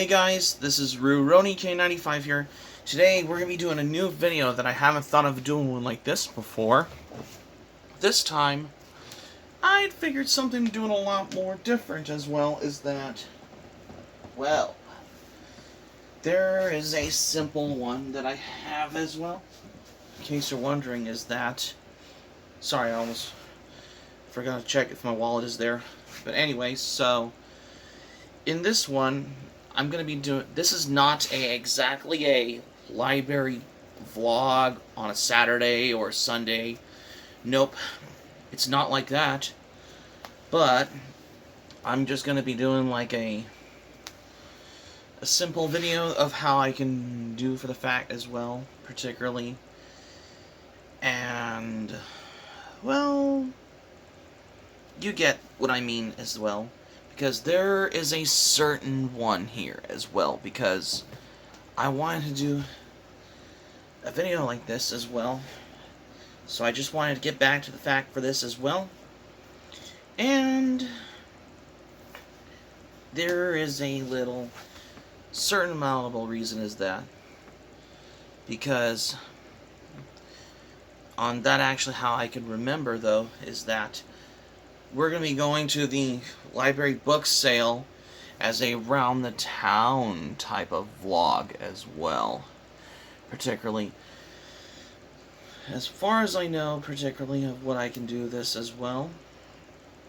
Hey guys, this is RuRoniK95 here. Today we're going to be doing a new video that I haven't thought of doing one like this before. This time, I'd figured something doing a lot more different as well is that, well, there is a simple one that I have as well. In case you're wondering, is that, sorry, I almost forgot to check if my wallet is there. But anyway, so, in this one, I'm going to be doing, this is not exactly a library vlog on a Saturday or a Sunday. Nope, it's not like that. But I'm just going to be doing like a simple video of how I can do for the fact as well, particularly. And, well, you get what I mean as well. Because there is a certain one here as well, because I wanted to do a video like this as well. So I just wanted to get back to the fact for this as well. And there is a little certain amountable reason is that, because on that actually how I can remember though is that we're going to be going to the library book sale as a round the town type of vlog as well. Particularly, as far as I know, particularly of what I can do this as well.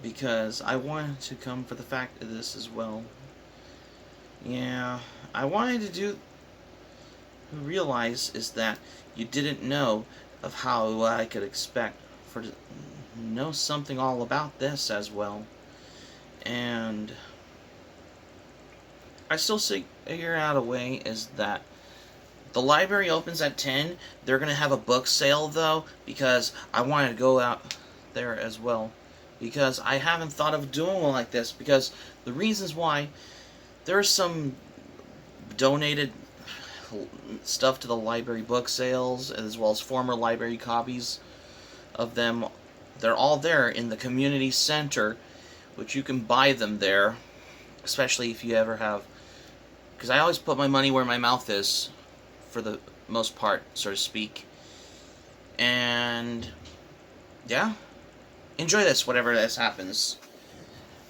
Because I wanted to come for the fact of this as well. Yeah, I wanted to realize is that you didn't know of how I could expect for know something all about this as well. And I still figure out a way is that the library opens at 10. They're going to have a book sale though, because I wanted to go out there as well. Because I haven't thought of doing one like this, because the reasons why, there's some donated stuff to the library book sales, as well as former library copies of them. They're all there in the community center, which you can buy them there, especially if you ever have, because I always put my money where my mouth is, for the most part, so to speak. And, yeah, enjoy this, whatever this happens.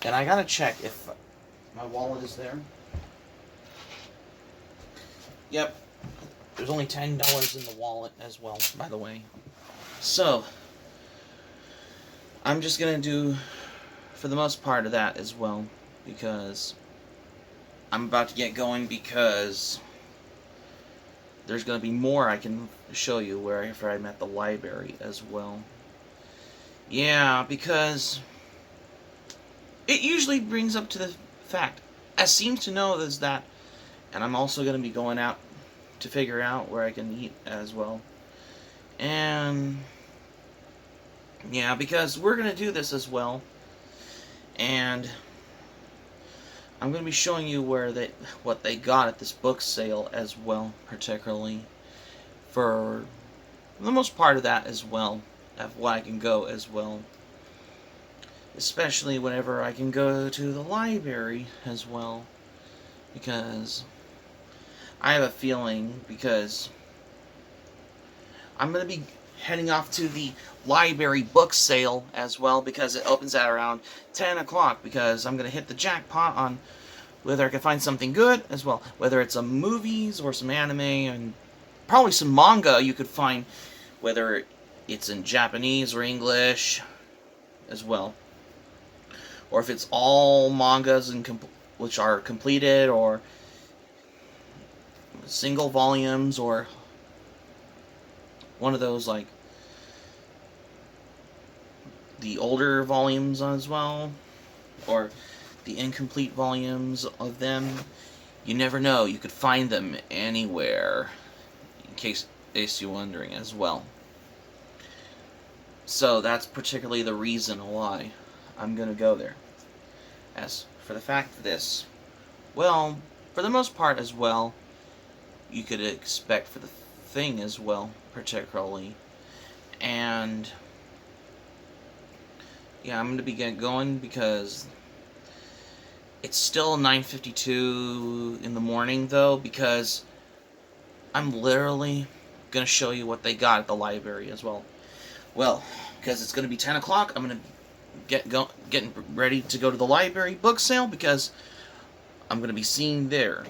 And I gotta check if my wallet is there. Yep, there's only $10 in the wallet as well, by the way. So, I'm just going to do, for the most part of that as well, because I'm about to get because there's going to be more I can show you wherever I'm at the library as well. Yeah, because it usually brings up to the fact, I seem to know is that, and I'm also going to be going out to figure out where I can eat as well. And yeah, because we're going to do this as well, and I'm going to be showing you what they got at this book sale as well, particularly for the most part of that as well, of what I can go as well, especially whenever I can go to the library as well, because I have a feeling, because I'm going to be heading off to the library book sale as well, because it opens at around 10 o'clock, because I'm going to hit the jackpot on whether I can find something good as well, whether it's some movies or some anime, and probably some manga you could find, whether it's in Japanese or English as well, or if it's all mangas which are completed, or single volumes, or one of those like the older volumes as well, or the incomplete volumes of them. You never know, you could find them anywhere, in case you're wondering as well. So that's particularly the reason why I'm gonna go there. As for the fact of this, well, for the most part as well, you could expect for the thing as well, particularly. And yeah, I'm going to be getting going because It's still 9:52 in the morning, though, because I'm literally going to show you what they got at the library as well. Well, because it's going to be 10 o'clock, I'm going to getting ready to go to the library book sale, because I'm going to be seeing there.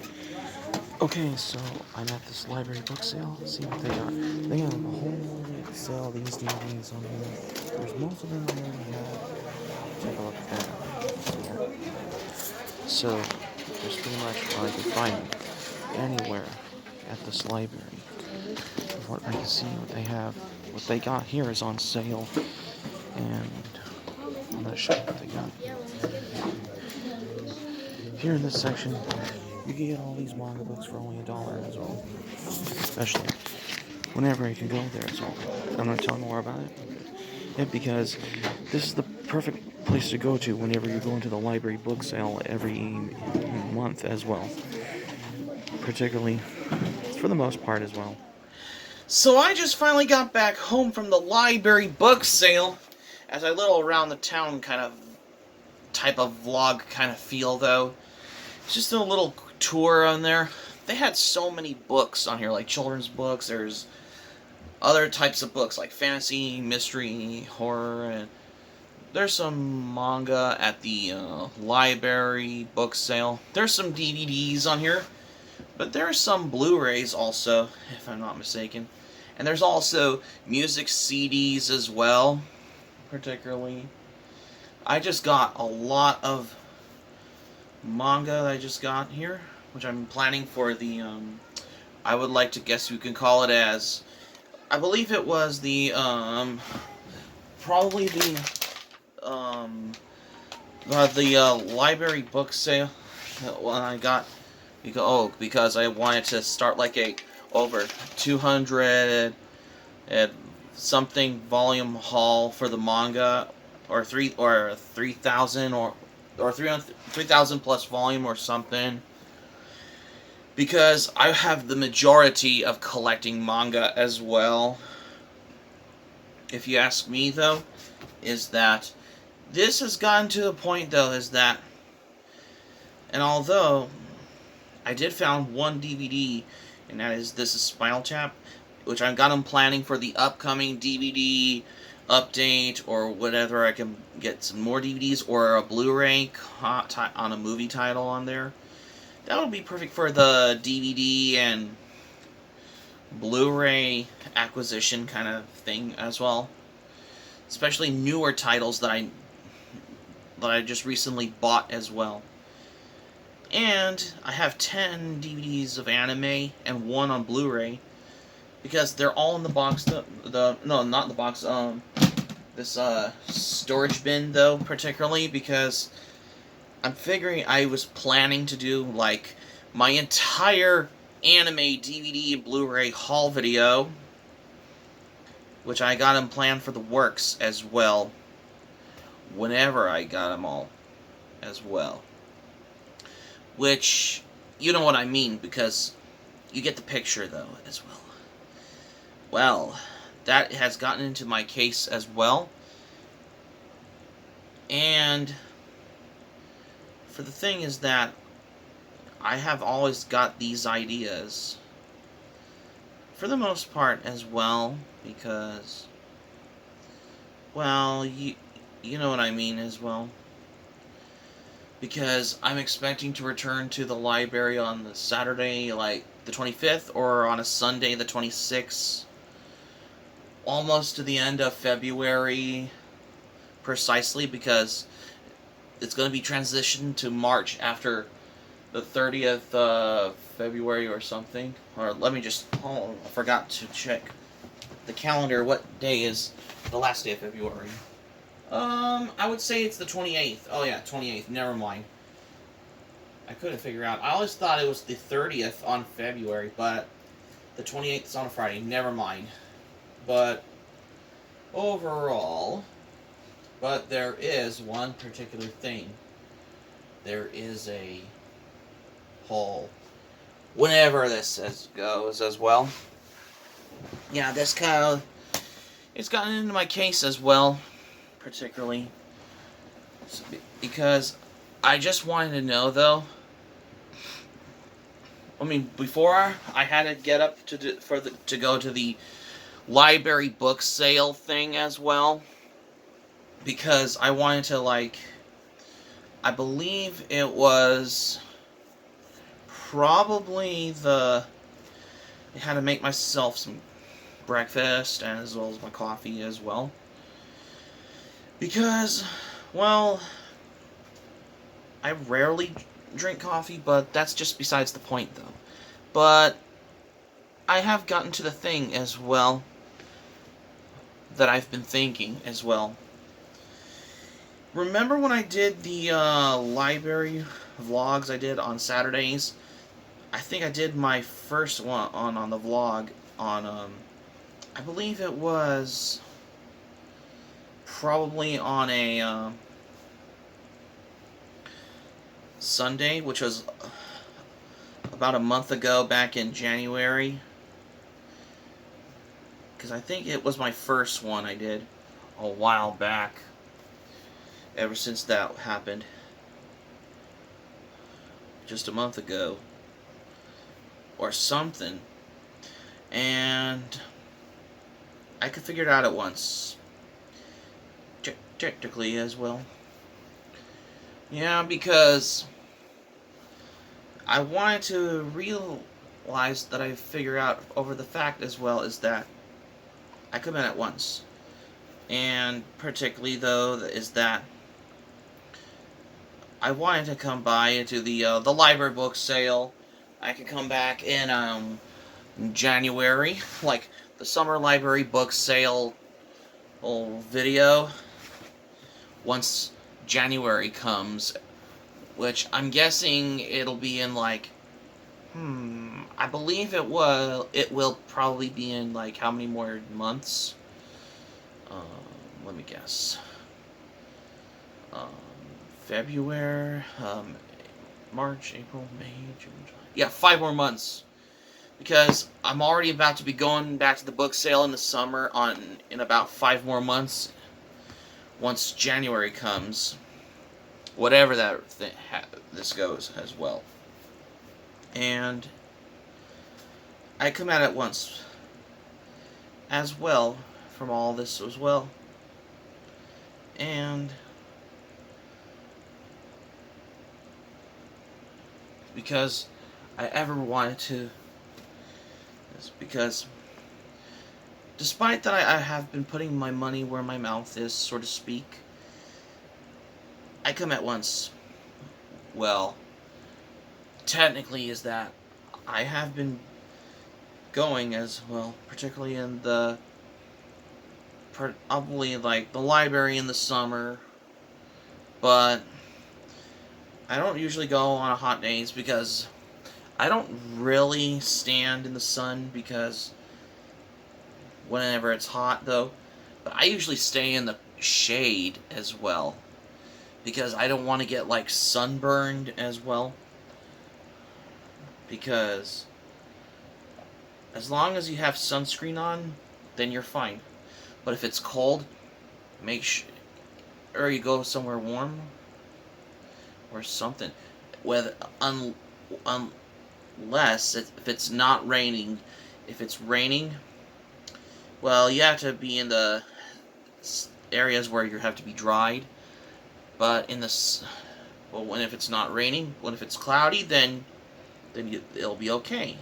Okay, so I'm at this library book sale. See what they got. They have a whole sale of these DVDs on here. There's most of them I already have. Take a look at that. So, there's pretty much what I can find anywhere at this library. Of what I can see, what they have, what they got here is on sale, and I'm gonna show you what they got. Here in this section, you can get all these manga books for only $1 as well. Especially whenever you can go there as well. I'm gonna tell you more about it because this is the perfect place to go to whenever you're going to the library book sale every month as well. Particularly, for the most part as well. So I just finally got back home from the library book sale. As I little around the town type of vlog kind of feel, though. It's just a little tour on there. They had so many books on here, like children's books. There's other types of books like fantasy, mystery, horror, and there's some manga at the library book sale. There's some DVDs on here, but there's some Blu-rays also, if I'm not mistaken. And there's also music CDs as well, particularly. I just got a lot of manga that I just got here, which I'm planning for the, I would like to guess you can call it as, I believe it was the, probably the library book sale when I got, because I wanted to start like a over 200 and something volume haul for the manga, or 3,000 or 3,000 plus volume or something, because I have the majority of collecting manga as well. If you ask me, though, is that this has gotten to the point, though, is that, and although I did found one DVD, and that is This is Spinal Tap, which I've got them planning for the upcoming DVD update, or whatever. I can get some more DVDs or a Blu-ray on a movie title on there. That would be perfect for the DVD and Blu-ray acquisition kind of thing as well. Especially newer titles that I just recently bought as well. And I have 10 DVDs of anime and 1 on Blu-ray, because they're all in the box. No, not in the box. This storage bin, though, particularly because I'm figuring I was planning to do like my entire anime DVD and Blu-ray haul video, which I got them planned for the works as well. Whenever I got them all as well. Which, you know what I mean, because you get the picture, though, as well. Well, that has gotten into my case as well. And for the thing is that I have always got these ideas, for the most part as well, because, well, you know what I mean as well. Because I'm expecting to return to the library on the Saturday, like the 25th, or on a Sunday, the 26th. Almost to the end of February, precisely, because it's going to be transitioned to March after the 30th of February or something. Or let me just, I forgot to check the calendar. What day is the last day of February? I would say it's the 28th. Oh yeah, 28th. Never mind. I couldn't figure out. I always thought it was the 30th on February, but the 28th is on a Friday. Never mind. But overall, but there is one particular thing. There is a haul. Whenever this goes as well. Yeah, this kind of, it's gotten into my case as well, particularly because I just wanted to know though. I mean, before I had to get up to go to the library book sale thing as well, because I wanted to, like, I believe it was probably I had to make myself some breakfast as well as my coffee as well, because, well, I rarely drink coffee, but that's just besides the point though. But I have gotten to the thing as well that I've been thinking as well. Remember when I did the library vlogs I did on Saturdays? I think I did my first one on the vlog on, I believe it was probably on a Sunday, which was about a month ago, back in January. Because I think it was my first one I did a while back. Ever since that happened. Just a month ago. Or something. And I could figure it out at once. Technically as well. Yeah, because I wanted to realize that I figure out over the fact as well is that I come in at once. And particularly though is that I wanted to come by to the library book sale. I could come back in January, like the summer library book sale video. Once January comes, which I'm guessing it'll be in like, I believe it will probably be in like how many more months? Let me guess. February, March, April, May, June, July. Yeah, 5 more months. Because I'm already about to be going back to the book sale in the summer in about 5 more months. Once January comes, whatever this goes as well. And I come at it once as well from all this as well. And because I ever wanted to, because despite that I have been putting my money where my mouth is, so to speak, I come at once. Well, technically is that I have been going as well, particularly in the probably like the library in the summer, but I don't usually go on hot days because I don't really stand in the sun, because whenever it's hot though, but I usually stay in the shade as well, because I don't want to get like sunburned as well, because as long as you have sunscreen on, then you're fine. But if it's cold, make sure or you go somewhere warm or something. Unless if it's not raining. If it's raining, well, you have to be in the areas where you have to be dried. But in the if it's not raining, if it's cloudy, then it'll be okay.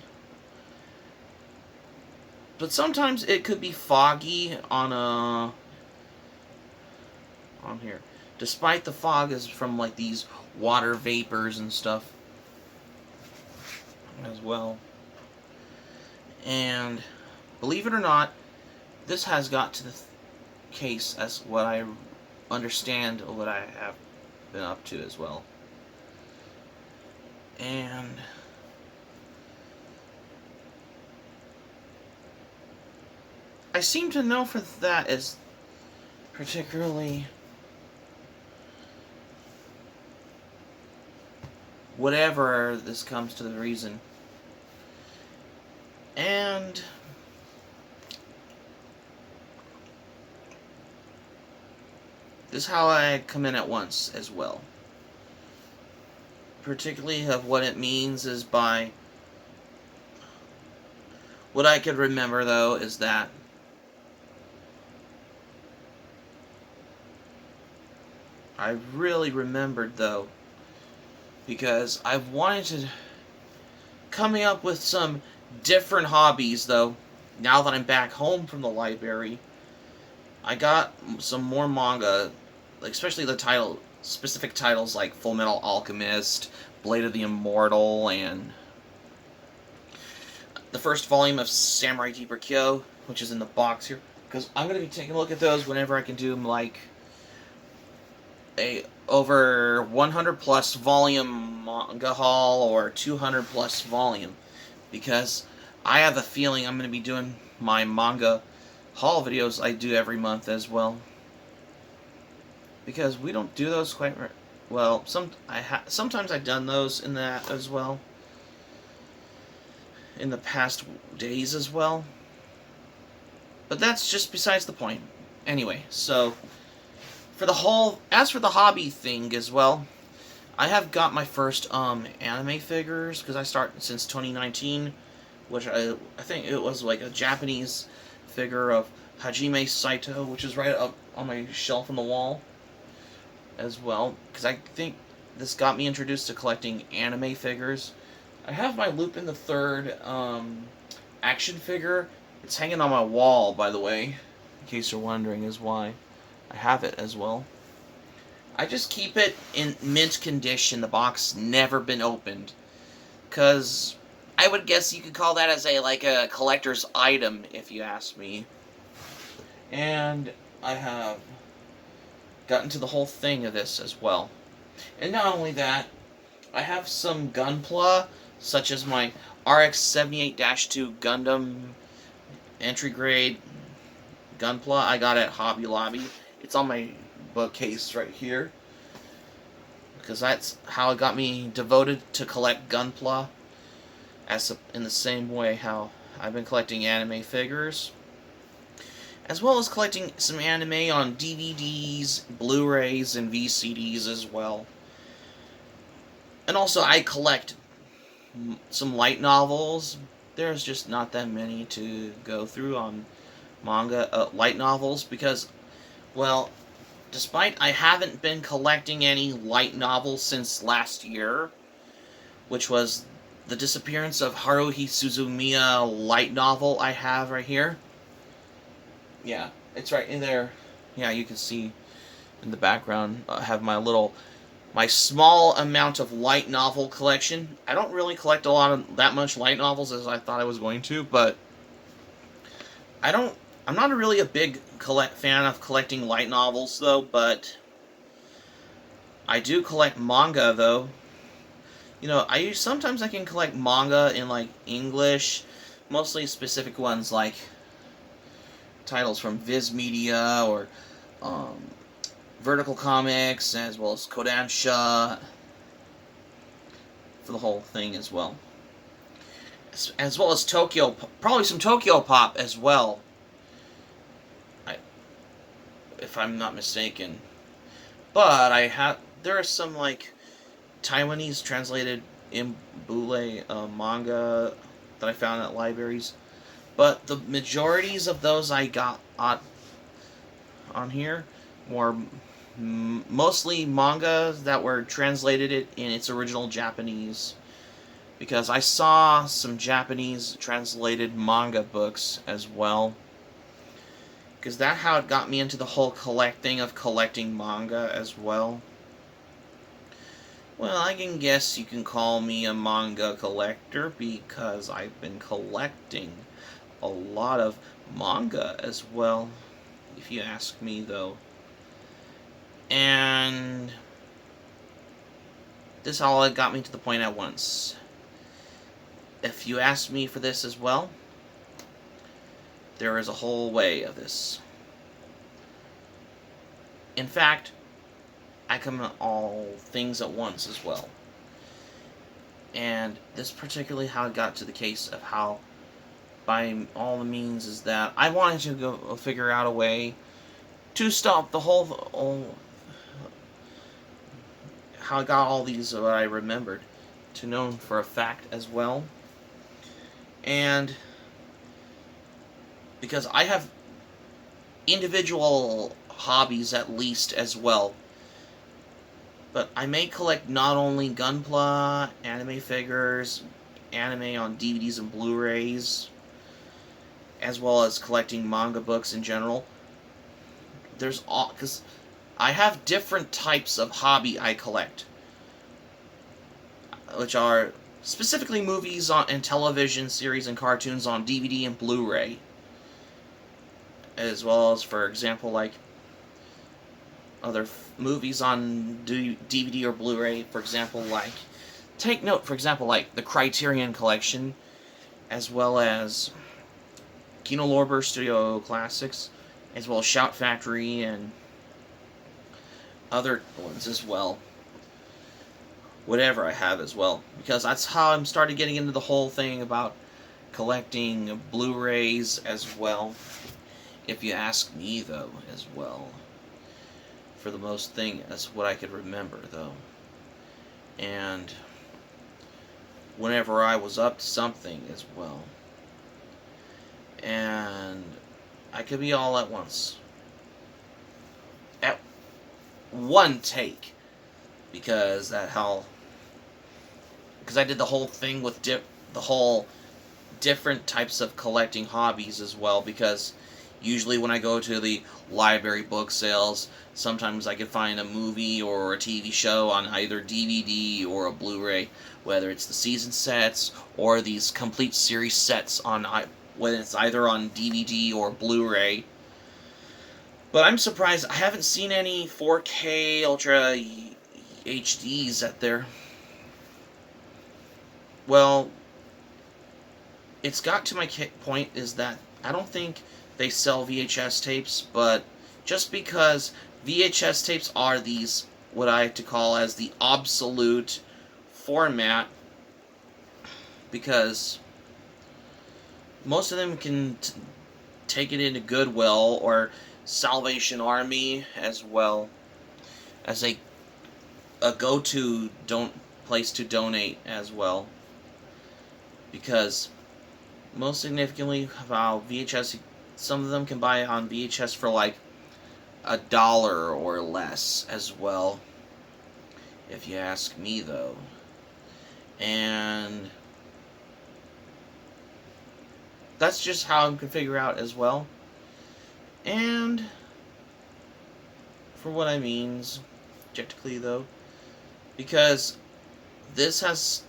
But sometimes it could be foggy on here. Despite the fog is from like these water vapors and stuff as well. And believe it or not, this has got to the case as what I understand what I have been up to as well. And I seem to know for that is particularly whatever this comes to the reason. And this is how I come in at once as well. particularly of what it means is by... What I could remember, though, is that I really remembered, though, because I've wanted to... Coming up with some different hobbies, though, now that I'm back home from the library. I got some more manga, like especially the specific titles like Full Metal Alchemist, Blade of the Immortal, and the first volume of Samurai Deeper Kyo, which is in the box here. Because I'm going to be taking a look at those whenever I can do like a over 100 plus volume manga haul or 200 plus volume. Because I have a feeling I'm going to be doing my manga haul videos I do every month as well. Because we don't do those quite well. Sometimes I've done those in that as well. In the past days as well. But that's just besides the point. Anyway, so as for the hobby thing as well, I have got my first anime figures because I started since 2019, which I think it was like a Japanese figure of Hajime Saito, which is right up on my shelf on the wall as well, because I think this got me introduced to collecting anime figures. I have my Lupin the Third action figure. It's hanging on my wall, by the way, in case you're wondering is why I have it as well. I just keep it in mint condition. The box never been opened, because I would guess you could call that as a collector's item, if you ask me. And I have gotten to the whole thing of this as well. And not only that, I have some Gunpla, such as my RX-78-2 Gundam entry grade Gunpla I got at Hobby Lobby. It's on my bookcase right here, because that's how it got me devoted to collect Gunpla, in the same way how I've been collecting anime figures, as well as collecting some anime on DVDs, Blu-rays, and VCDs as well. And also I collect some light novels. There's just not that many to go through on manga light novels, because, well, despite I haven't been collecting any light novels since last year, which was the disappearance of Haruhi Suzumiya light novel I have right here. Yeah, it's right in there. Yeah, you can see in the background I have my small amount of light novel collection. I don't really collect that much light novels as I thought I was going to, but I'm not really a big fan of collecting light novels, though, but I do collect manga, though. You know, sometimes I can collect manga in, like, English, mostly specific ones, like titles from Viz Media or Vertical Comics, as well as Kodansha, for the whole thing as well. As well as probably some Tokyo Pop as well, if I'm not mistaken. But there are some, like, Taiwanese translated Imbule manga that I found at libraries. But the majorities of those I got on here were mostly manga that were translated in its original Japanese. Because I saw some Japanese translated manga books as well. Because that's how it got me into the whole collecting manga as well. Well, I can guess you can call me a manga collector, because I've been collecting a lot of manga as well, if you ask me, though. And this all got me to the point at once. If you ask me for this as well, there is a whole way of this. In fact, I come at all things at once as well. And this particularly how it got to the case of how, by all the means, is that I wanted to go figure out a way to stop the whole how I got all these that I remembered to know for a fact as well. And because I have individual hobbies at least as well. But I may collect not only Gunpla, anime figures, anime on DVDs and Blu-rays, as well as collecting manga books in general. There's all, because I have different types of hobby I collect, which are specifically movies on and television series and cartoons on DVD and Blu-ray, as well as, for example, like other movies on DVD or Blu-ray. For example, like take note, for example, like the Criterion Collection, as well as Kino Lorber Studio Classics, as well as Shout Factory and other ones as well. Whatever I have as well, because that's how I'm started getting into the whole thing about collecting Blu-rays as well. If you ask me, though, as well, for the most thing, that's what I could remember, though. And whenever I was up to something as well, and I could be all at once, at one take, because I did the whole thing with the whole different types of collecting hobbies as well, because usually when I go to the library book sales, sometimes I could find a movie or a TV show on either DVD or a Blu-ray, whether it's the season sets or these complete series sets on when it's either on DVD or Blu-ray. But I'm surprised I haven't seen any 4K Ultra HDs at there. Well, it's got to my point is that I don't think they sell VHS tapes, but just because VHS tapes are these, what I like to call as the obsolete format, because most of them can take it into Goodwill or Salvation Army as well as a go-to place to donate as well, because most significantly, about VHS, some of them can buy it on VHS for like $1 or less as well, if you ask me, though. And that's just how I can figure out as well. And for what I means, objectively, though, because this has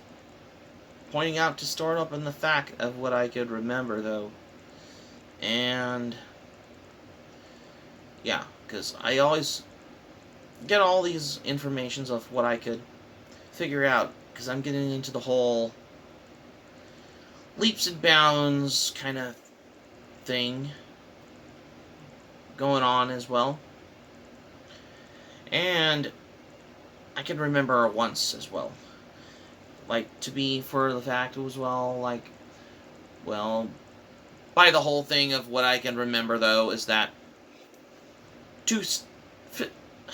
pointing out to start up in the fact of what I could remember, though. And yeah, because I always get all these informations of what I could figure out, because I'm getting into the whole leaps and bounds kind of thing going on as well. And I can remember once as well, like, to be for the fact as well, like, well, by the whole thing of what I can remember, though, is that to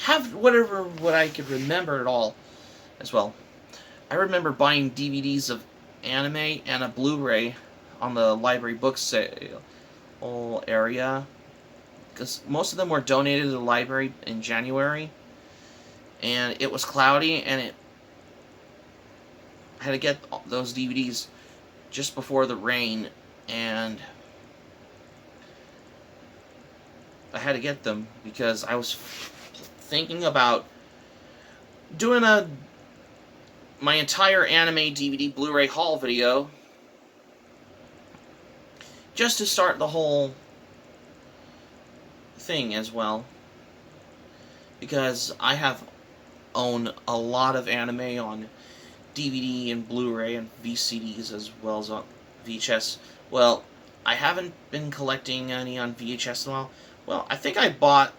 have what I could remember at all as well. I remember buying DVDs of anime and a Blu-ray on the library book sale area, because most of them were donated to the library in January, and it was cloudy, and I had to get those DVDs just before the rain, and I had to get them because I was thinking about doing my entire anime DVD Blu-ray haul video, just to start the whole thing as well, because I own a lot of anime on DVD and Blu-ray and VCDs, as well as on VHS. Well, I haven't been collecting any on VHS in a while. Well, I think I bought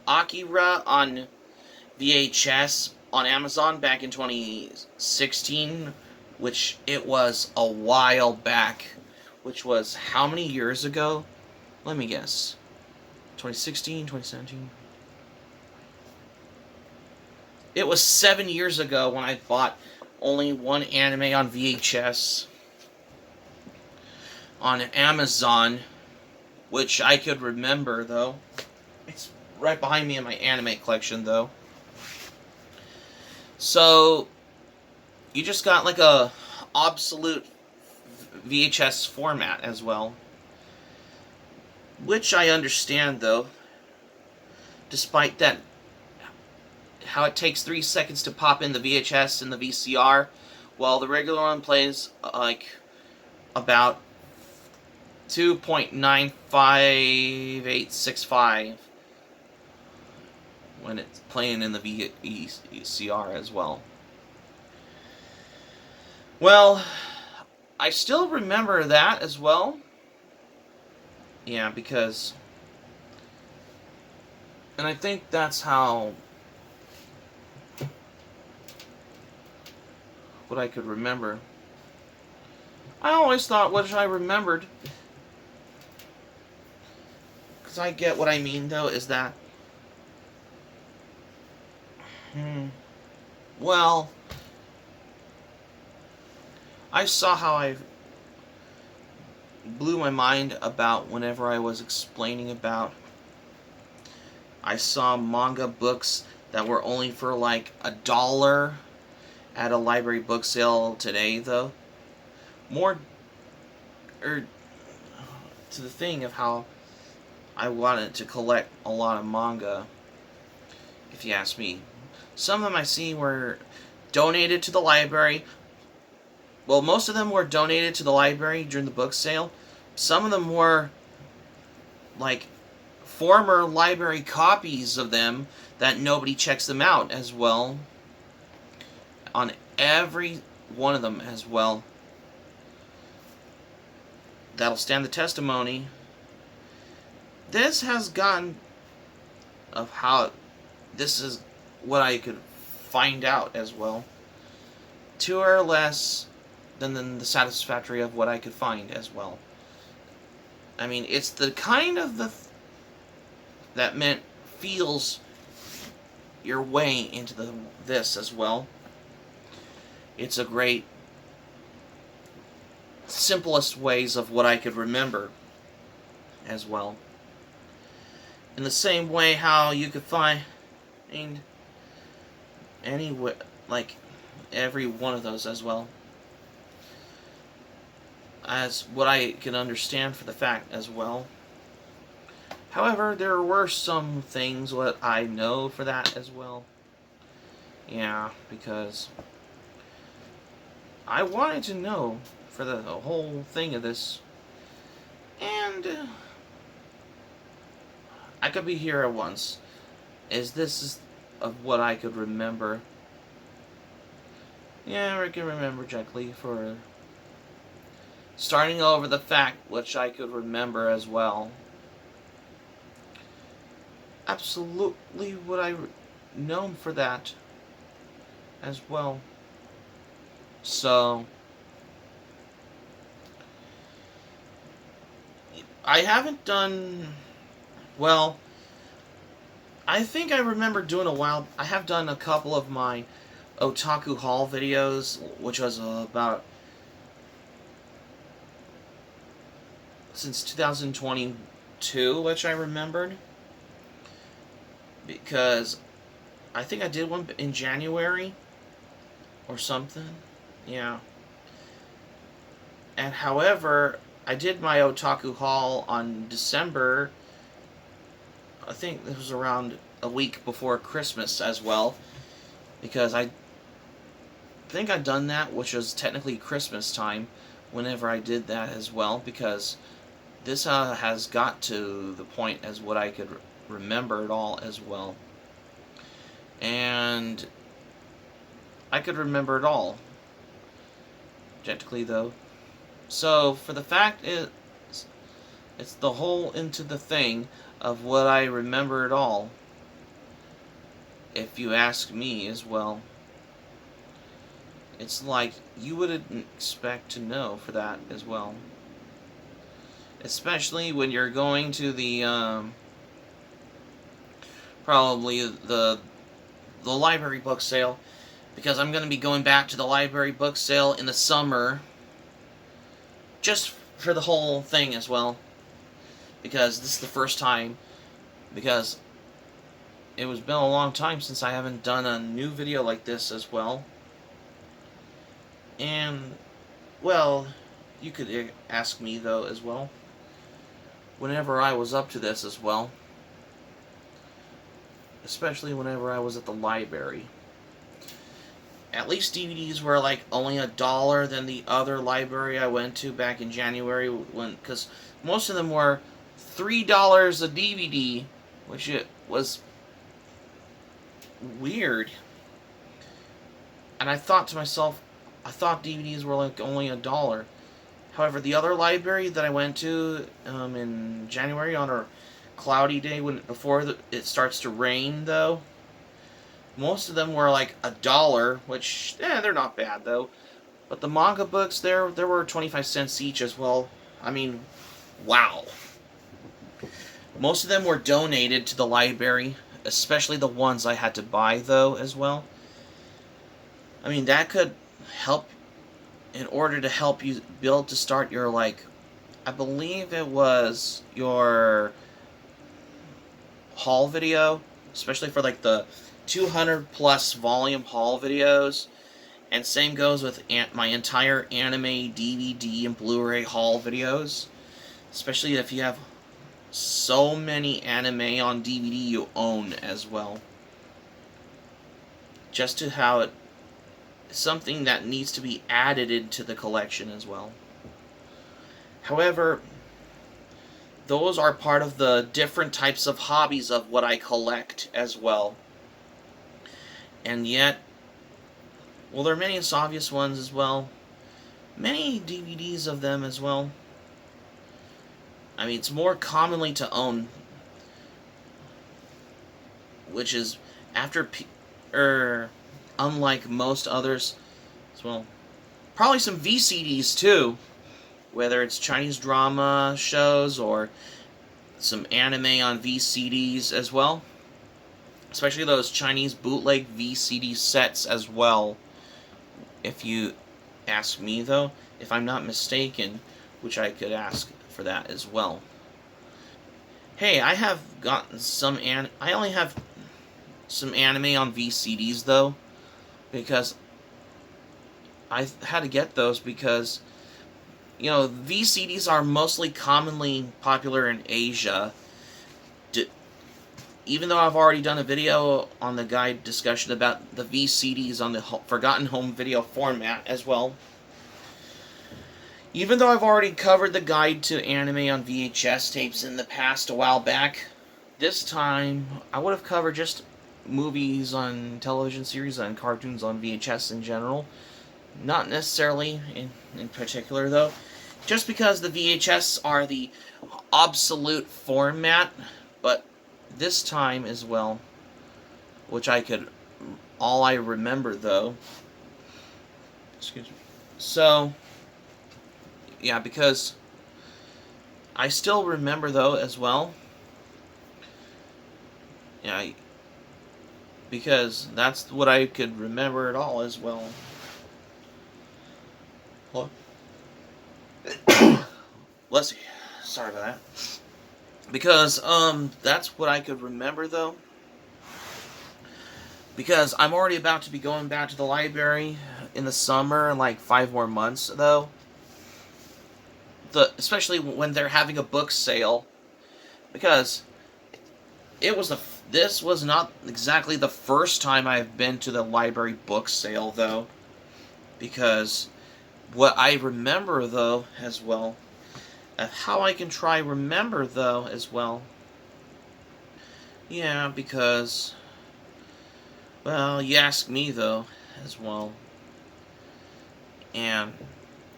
Akira on VHS on Amazon back in 2016, which it was a while back, which was how many years ago? Let me guess. 2016, 2017. It was 7 years ago when I bought only one anime on VHS on Amazon, which I could remember, though. It's right behind me in my anime collection, though. So, you just got like a obsolete VHS format as well. Which I understand, though. Despite that, how it takes 3 seconds to pop in the VHS and the VCR, while the regular one plays like about 2.95865 when it's playing in the VCR as well. Well, I still remember that as well. Yeah, because... And I think that's how... what I could remember. I always thought what I remembered... Because I get what I mean, though, is that... Well... I saw how I blew my mind about whenever I was explaining about... I saw manga books that were only for like $1 at a library book sale today, though. More... to the thing of how I wanted to collect a lot of manga, if you ask me. Some of them I see were donated to the library. Well, most of them were donated to the library during the book sale. Some of them were like former library copies of them that nobody checks them out as well. On every one of them as well. That'll stand the testimony. This has gotten of how this is what I could find out as well. 2 or less than the satisfactory of what I could find as well. I mean, it's the kind of that meant feels your way into this as well. It's a great simplest ways of what I could remember as well. In the same way how you could find any way, like every one of those as well. As what I can understand for the fact as well. However, there were some things what I know for that as well. Yeah, because I wanted to know for the whole thing of this. And I could be here at once. This of what I could remember. Yeah, I can remember directly for starting over the fact which I could remember as well. Absolutely what I known for that as well. So I haven't done well. I think I remember doing a while. I have done a couple of my Otaku haul videos, which was about since 2022, which I remembered. Because I think I did one in January or something. Yeah. And however, I did my Otaku haul on December. I think it was around a week before Christmas as well. Because I think I'd done that, which was technically Christmas time, whenever I did that as well. Because this has got to the point as what I could remember it all as well. And I could remember it all. Technically, though. So, for the fact is, it's the whole into the thing of what I remember it all. If you ask me as well. It's like you wouldn't expect to know for that as well. Especially when you're going to the probably the the library book sale, because I'm going to be going back to the library book sale in the summer, just for the whole thing as well, because this is the first time, because it was been a long time since I haven't done a new video like this as well. And, well, you could ask me, though, as well, whenever I was up to this as well. Especially whenever I was at the library. At least DVDs were like only $1 than the other library I went to back in January, because most of them were $3 a DVD, which it was weird. And I thought to myself, I thought DVDs were like only $1. However, the other library that I went to in January on a cloudy day before it starts to rain, though, most of them were like $1, which they're not bad though. But the manga books there were 25 cents each as well. I mean, wow. Most of them were donated to the library, especially the ones I had to buy though as well. I mean, that could help in order to help you build to start your, like, I believe it was your haul video, especially for like the 200 plus volume haul videos. And same goes with my entire anime DVD and Blu-ray haul videos, especially if you have so many anime on DVD you own as well. Just to how it something that needs to be added into the collection as well. However, those are part of the different types of hobbies of what I collect as well. And yet, well, there are many obvious ones as well. Many DVDs of them as well. I mean, it's more commonly to own, which is after, unlike most others as well. Probably some VCDs too, whether it's Chinese drama shows or some anime on VCDs as well. Especially those Chinese bootleg VCD sets as well. If you ask me, though, if I'm not mistaken, which I could ask for that as well. Hey, I have gotten some I only have some anime on VCDs, though, because I had to get those because, you know, VCDs are mostly commonly popular in Asia. Even though I've already done a video on the guide discussion about the VCDs on the Forgotten Home video format as well. Even though I've already covered the guide to anime on VHS tapes in the past a while back, this time I would have covered just movies on television series and cartoons on VHS in general. Not necessarily in particular, though. Just because the VHS are the absolute format, but this time as well, which all I remember though, excuse me, so, yeah, because I still remember though as well, yeah, because that's what I could remember at all as well. Hello? Let's see, sorry about that. Because, that's what I could remember, though. Because I'm already about to be going back to the library in the summer in like 5 more months, though. Especially when they're having a book sale. Because this was not exactly the first time I've been to the library book sale, though. Because what I remember, though, as well, how I can try remember, though, as well. Yeah, because, well, you ask me, though, as well. And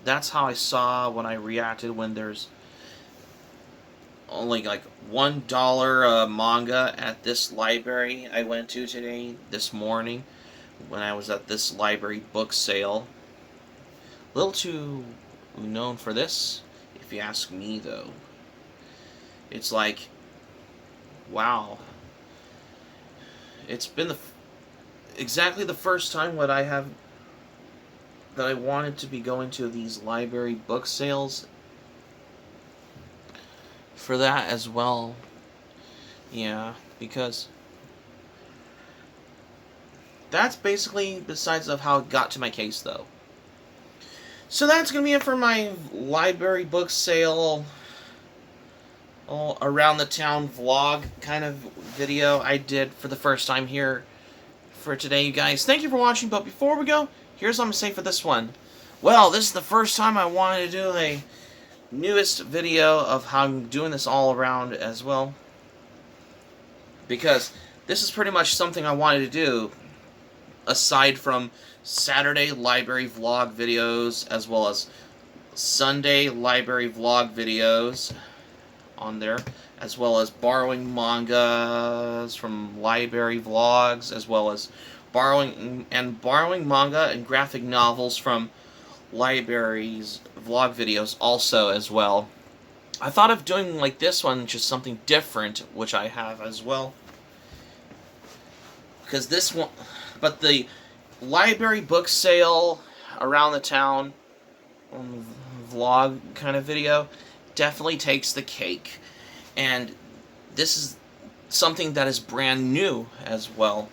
that's how I saw when I reacted when there's only like $1 manga at this library I went to this morning, when I was at this library book sale. A little too known for this, if you ask me, though. It's like, wow. It's been exactly the first time what I have that I wanted to be going to these library book sales for that as well. Yeah, because that's basically besides of how it got to my case though. So that's gonna be it for my library book sale around the town vlog kind of video I did for the first time here for today, you guys. Thank you for watching, but before we go, here's what I'm gonna say for this one. Well, this is the first time I wanted to do a newest video of how I'm doing this all around as well, because this is pretty much something I wanted to do aside from Saturday library vlog videos as well as Sunday library vlog videos on there, as well as borrowing mangas from library vlogs, as well as borrowing manga and graphic novels from libraries vlog videos also as well. I thought of doing like this one, just something different, which I have as well. Because this one, but the library book sale around the town vlog kind of video definitely takes the cake. And this is something that is brand new as well.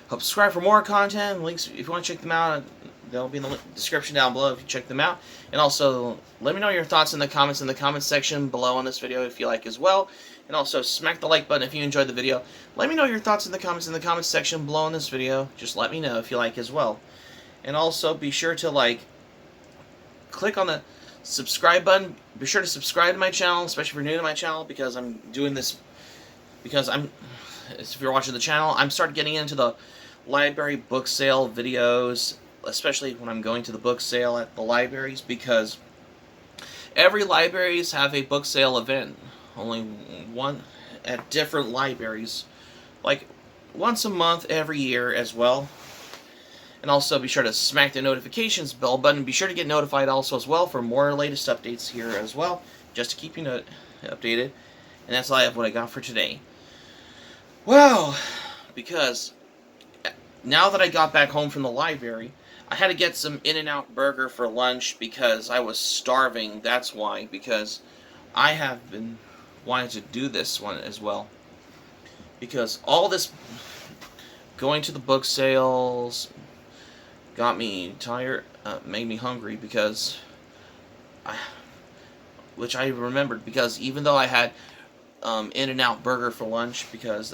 Hope subscribe for more content. Links, if you want to check them out, they'll be in the description down below if you check them out. And also, let me know your thoughts in the comments section below on this video if you like as well. And also, smack the like button if you enjoyed the video. Let me know your thoughts in the comments section below on this video. Just let me know if you like as well. And also, be sure to click on the subscribe button. Be sure to subscribe to my channel, especially if you're new to my channel, because I'm doing this because if you're watching the channel, I'm starting getting into the library book sale videos, especially when I'm going to the book sale at the libraries, because every libraries have a book sale event, only one at different libraries, like once a month every year as well. And also be sure to smack the notifications bell button. Be sure to get notified also as well for more latest updates here as well, just to keep you updated. And that's all I have what I got for today. Well, because now that I got back home from the library, I had to get some In-N-Out burger for lunch because I was starving. That's why, because I have been wanting to do this one as well. Because all this going to the book sales got me tired, made me hungry, because which I remembered, because even though I had In-N-Out burger for lunch,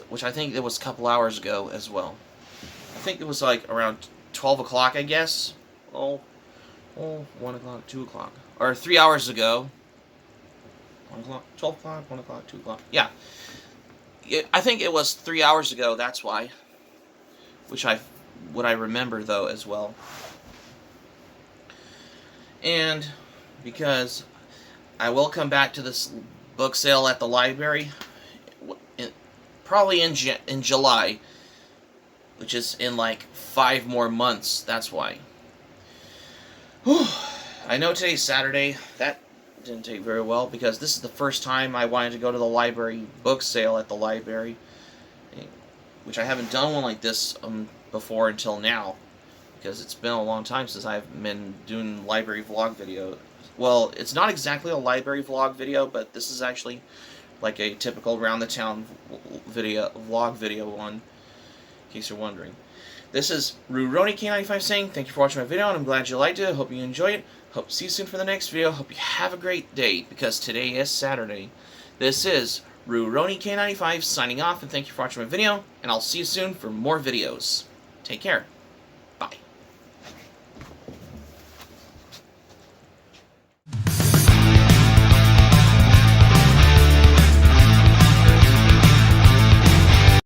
which I think it was a couple hours ago as well. I think it was like around 12 o'clock, I guess. 1 o'clock, 2 o'clock, or 3 hours ago. 1 o'clock, 12 o'clock, 1 o'clock, 2 o'clock. Yeah, I think it was 3 hours ago. That's why. What I remember though as well. And because I will come back to this book sale at the library probably in July, which is in like 5 more months. That's why. Whew. I know today's Saturday. That didn't take very well, because this is the first time I wanted to go to the library book sale at the library, which I haven't done one like this before until now, because it's been a long time since I've been doing library vlog video. Well, it's not exactly a library vlog video, but this is actually like a typical around the town vlog video one, in case you're wondering. This is RuRoniK95 saying thank you for watching my video, and I'm glad you liked it. Hope you enjoyed it. Hope to see you soon for the next video. Hope you have a great day, because today is Saturday. This is RuRoniK95 signing off, and thank you for watching my video, and I'll see you soon for more videos. Take care.